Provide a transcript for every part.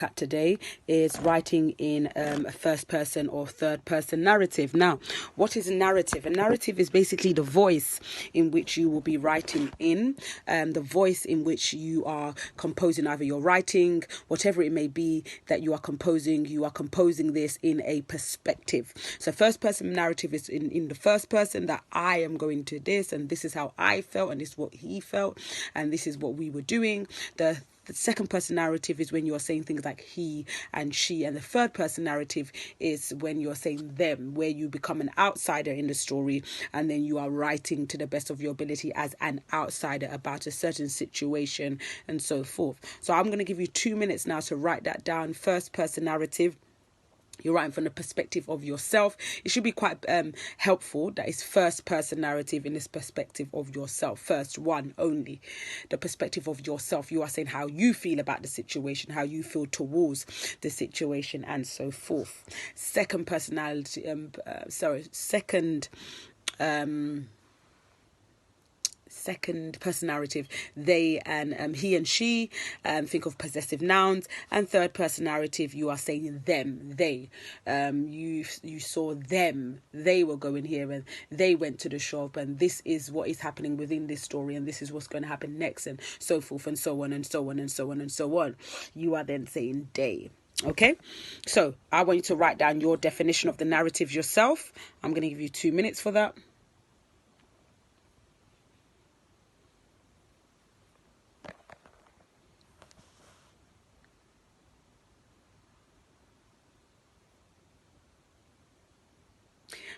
at today is writing in a first person or third person narrative. Now, what is a narrative? A narrative is basically the voice in which you will be writing in, the voice in which you are composing either your writing, whatever it may be that you are composing this in a perspective. So first person narrative is in the first person, that I am going to this and this is how I felt and this is what he felt and this is what we were doing. The second person narrative is when you are saying things like he and she, and the third person narrative is when you're saying them, where you become an outsider in the story and then you are writing to the best of your ability as an outsider about a certain situation and so forth. So I'm going to give you 2 minutes now to write that down. First person narrative. You're writing from the perspective of yourself. It should be quite helpful that it's first person narrative in this perspective of yourself. First one only. The perspective of yourself. You are saying how you feel about the situation, how you feel towards the situation and so forth. Second personality, second person narrative, they and he and she, think of possessive nouns. And third person narrative, you are saying them, they, you saw them, they were going here and they went to the shop and this is what is happening within this story and this is what's going to happen next and so forth and so on and so on and so on and so on. You are then saying they. Okay, so I want you to write down your definition of the narrative yourself. I'm going to give you 2 minutes for that.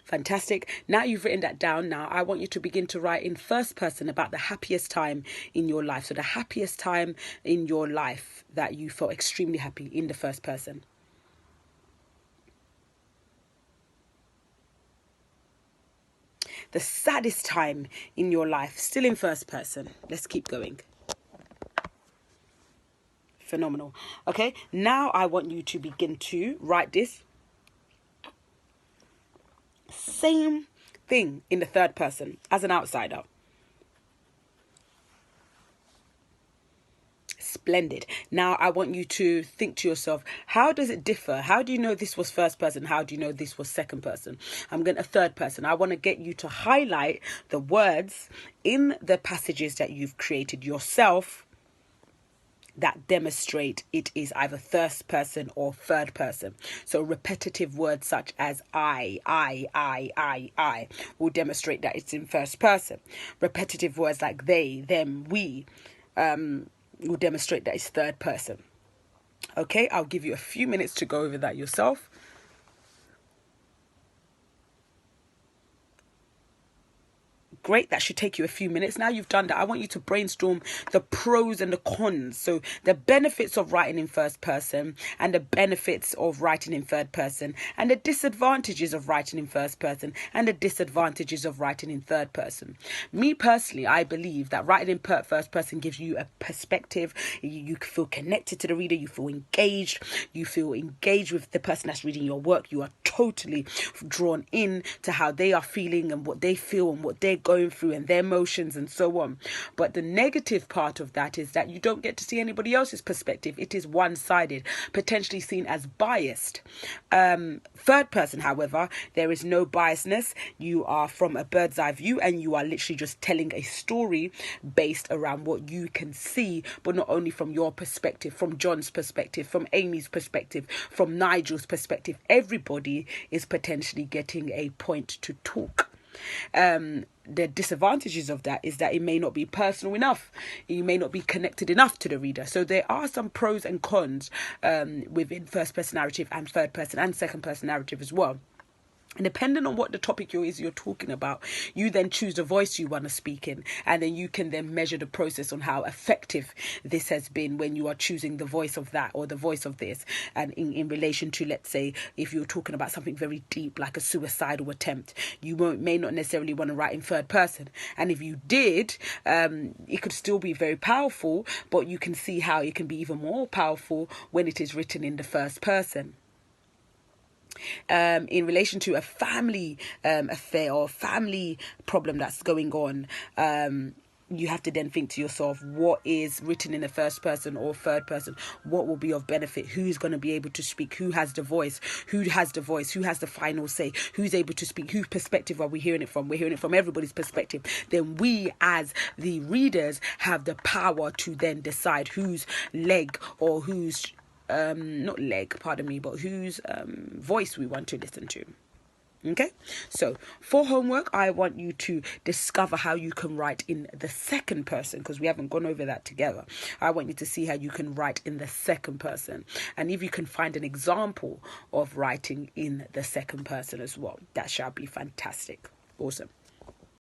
Fantastic. Now you've written that down. Now I want you to begin to write in first person about the happiest time in your life. So the happiest time in your life that you felt extremely happy in the first person. The saddest time in your life, still in first person. Let's keep going. Phenomenal. Okay, now I want you to begin to write this same thing in the third person as an outsider. Splendid. Now I want you to think to yourself, how does it differ? How do you know this was first person? How do you know this was second person? I'm going to third person. I want to get you to highlight the words in the passages that you've created yourself that demonstrate it is either first person or third person. So repetitive words such as I will demonstrate that it's in first person. Repetitive words like they, them, we will demonstrate that it's third person. Okay, I'll give you a few minutes to go over that yourself. Great, that should take you a few minutes. Now you've done that, I want you to brainstorm the pros and the cons. So the benefits of writing in first person and the benefits of writing in third person and the disadvantages of writing in first person and the disadvantages of writing in third person. Me personally, I believe that writing in first person gives you a perspective. You feel connected to the reader. You feel engaged. You feel engaged with the person that's reading your work. You are totally drawn in to how they are feeling and what they feel and what they're going through and their emotions and so on. But the negative part of that is that you don't get to see anybody else's perspective. It is one-sided, potentially seen as biased. Third person, however, there is no biasness. You are from a bird's eye view and you are literally just telling a story based around what you can see, but not only from your perspective, from John's perspective, from Amy's perspective, from Nigel's perspective. Everybody is potentially getting a point to talk. The disadvantages of that is that it may not be personal enough. You may not be connected enough to the reader. So there are some pros and cons within first person narrative and third person and second person narrative as well. And depending on what the topic you're talking about, you then choose the voice you want to speak in, and then you can then measure the process on how effective this has been when you are choosing the voice of that or the voice of this. And in relation to, let's say, if you're talking about something very deep like a suicidal attempt, you may not necessarily want to write in third person. And if you did, it could still be very powerful, but you can see how it can be even more powerful when it is written in the first person. In relation to a family affair or family problem that's going on, you have to then think to yourself, what is written in the first person or third person? What will be of benefit? Who's going to be able to speak? Who has the voice? Who has the voice? Who has the final say? Who's able to speak? Whose perspective are we hearing it from? We're hearing it from everybody's perspective. Then we, as the readers, have the power to then decide whose leg or whose not leg, pardon me, but whose voice we want to listen to. Okay, so for homework, I want you to discover how you can write in the second person, because we haven't gone over that together. I want you to see how you can write in the second person, and if you can find an example of writing in the second person as well, that shall be fantastic. Awesome.